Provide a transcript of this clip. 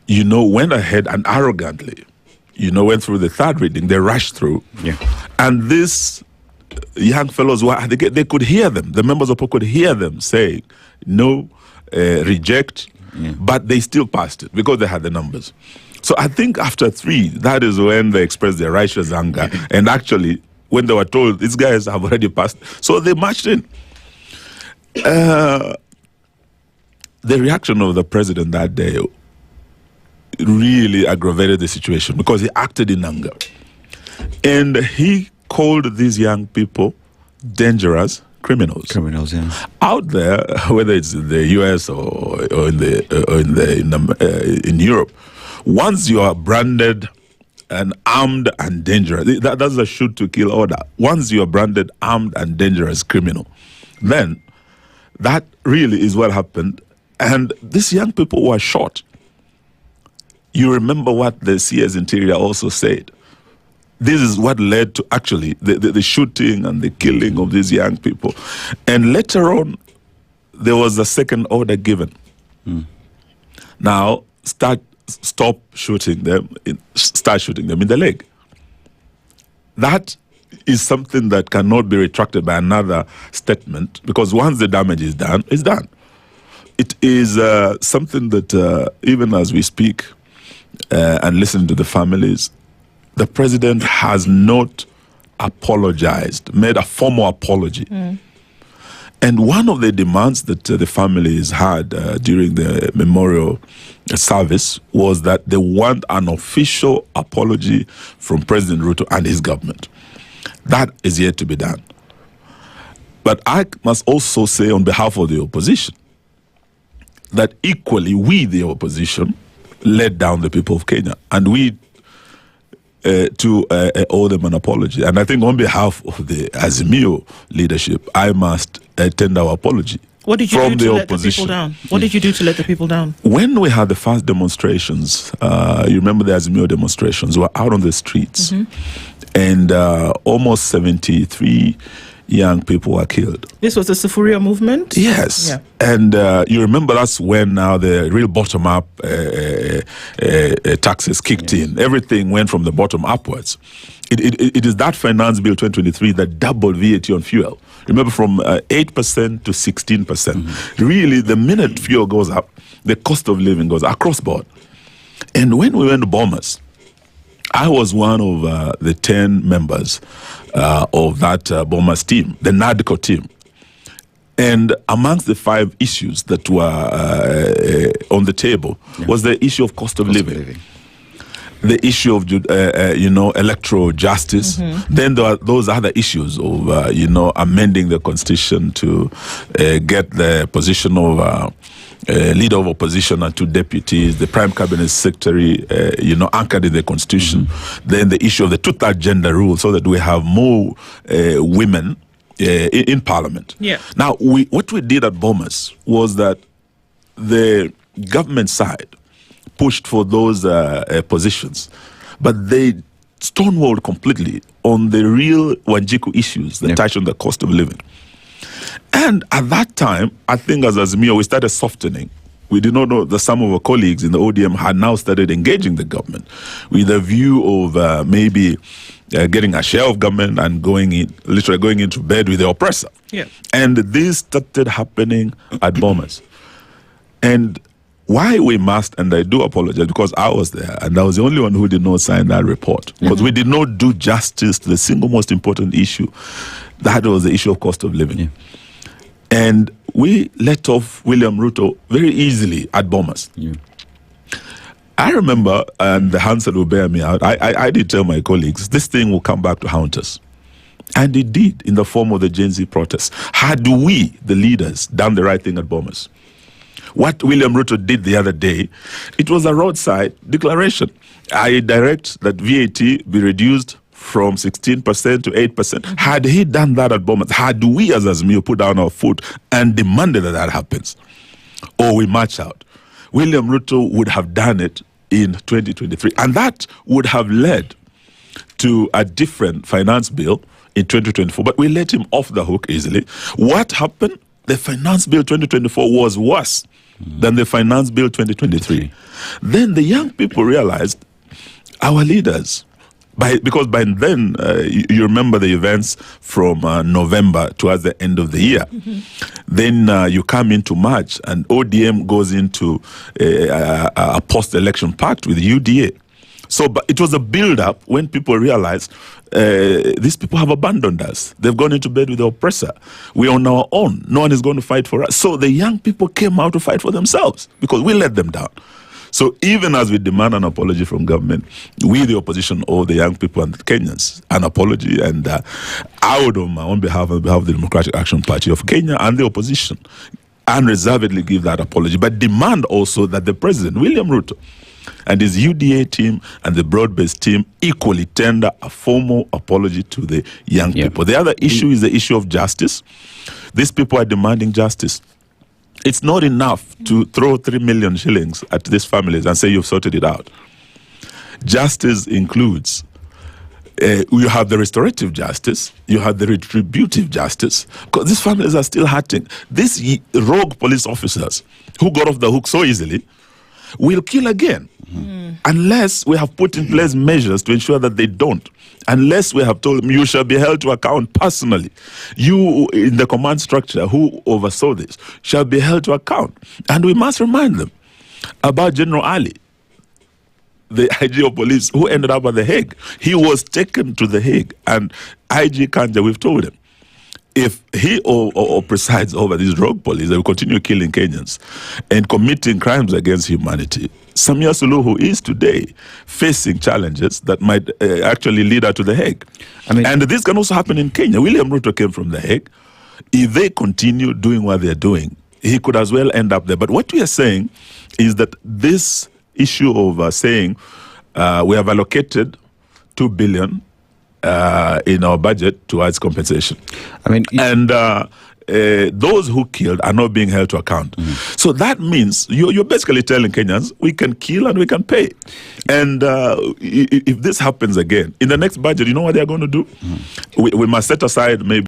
went ahead and arrogantly, went through the third reading. They rushed through. Yeah. And these young fellows, they could hear them. The members of Parliament could hear them saying, no, reject. Yeah. But they still passed it because they had the numbers. So I think after 3, that is when they expressed their righteous anger. And actually, when they were told, these guys have already passed, so they marched in. The reaction of the president that day really aggravated the situation because he acted in anger. And he called these young people dangerous criminals. Yeah. Out there, whether it's in the US or in Europe, once you are branded and armed and dangerous, that's a shoot to kill order. Once you are branded armed and dangerous criminal, then that really is what happened. And these young people were shot. You remember what the CS Interior also said. This is what led to actually the shooting and the killing of these young people. And later on, there was a second order given. Now, stop shooting them, start shooting them in the leg. That is something that cannot be retracted by another statement, because once the damage is done, it's done. It is something that even as we speak and listen to the families, the president has not apologized, made a formal apology. And one of the demands that the families had during the memorial service was that they want an official apology from President Ruto and his government. That is yet to be done. But I must also say on behalf of the opposition that equally we, the opposition, let down the people of Kenya. And we owe them an apology. And I think on behalf of the Azimio leadership, I must tender our apology. What did you do to let the people down? What did you do to let the people down? When we had the first demonstrations, you remember the Azimio demonstrations, we were out on the streets. And almost 73 young people were killed. This was the Sufuria movement? Yes. Yeah. And you remember that's when now the real bottom-up taxes kicked in. Everything went from the bottom upwards. It is that Finance Bill 2023 that doubled VAT on fuel. Remember, from 8% to 16%. Really, the minute fuel goes up, the cost of living goes across board. And when we went to Bomas, I was one of the 10 members of that Bomas team, the NADCO team. And amongst the 5 issues that were on the table was the issue of cost of living. The issue of, electoral justice. Then there are those other issues of, amending the constitution to get the position of leader of opposition and 2 deputies, the prime cabinet secretary, anchored in the constitution. Then the issue of the 2/3 gender rule, so that we have more women in parliament. Now, what we did at Bomas was that the government side pushed for those positions, but they stonewalled completely on the real Wanjiku issues that touch on the cost of living. And at that time, I think as Azimio, we started softening. We did not know that some of our colleagues in the ODM had now started engaging the government with a view of maybe getting a share of government and literally going into bed with the oppressor. And this started happening at Bomas. And why we must, and I do apologize because I was there and I was the only one who did not sign that report, because we did not do justice to the single most important issue. That was the issue of cost of living. And we let off William Ruto very easily at Bomas. I remember, and the Hansel will bear me out, I did tell my colleagues, this thing will come back to haunt us. And it did, in the form of the Gen Z protests. Had we, the leaders, done the right thing at Bomas? What William Ruto did the other day, it was a roadside declaration. I direct that VAT be reduced from 16% to 8%. Had he done that at Bomas, had we as Azimio put down our foot and demanded that that happens, or we march out, William Ruto would have done it in 2023. And that would have led to a different finance bill in 2024. But we let him off the hook easily. What happened? The finance bill 2024 was worse than the Finance Bill 2023. Then the young people realized our leaders, because by then, you remember the events from November towards the end of the year. Then you come into March and ODM goes into a post-election pact with UDA. So but it was a build-up when people realized these people have abandoned us. They've gone into bed with the oppressor. We're on our own. No one is going to fight for us. So the young people came out to fight for themselves because we let them down. So even as we demand an apology from government, we, the opposition, owe the young people and the Kenyans an apology. And I would, on behalf of the Democratic Action Party of Kenya and the opposition, unreservedly give that apology, but demand also that the President, William Ruto, and his UDA team and the broad-based team equally tender a formal apology to the young people. The other issue is the issue of justice. These people are demanding justice. It's not enough to throw 3 million shillings at these families and say you've sorted it out. Justice includes, you have the restorative justice, you have the retributive justice, because these families are still hurting. These rogue police officers who got off the hook so easily will kill again. Unless we have put in place measures to ensure that they don't. Unless we have told them you shall be held to account personally. You in the command structure who oversaw this shall be held to account. And we must remind them about General Ali, the IG of police who ended up at the Hague. He was taken to the Hague, and IG Kanja, we've told him, if he or presides over these rogue police, they will continue killing Kenyans and committing crimes against humanity. Samia Suluhu is today facing challenges that might actually lead her to the Hague. And this can also happen in Kenya. William Ruto came from the Hague. If they continue doing what they're doing, he could as well end up there. But what we are saying is that this issue of saying we have allocated 2 billion in our budget towards compensation. Those who killed are not being held to account. So that means you're basically telling Kenyans, we can kill and we can pay. And if this happens again, in the next budget, you know what they're going to do? We must set aside maybe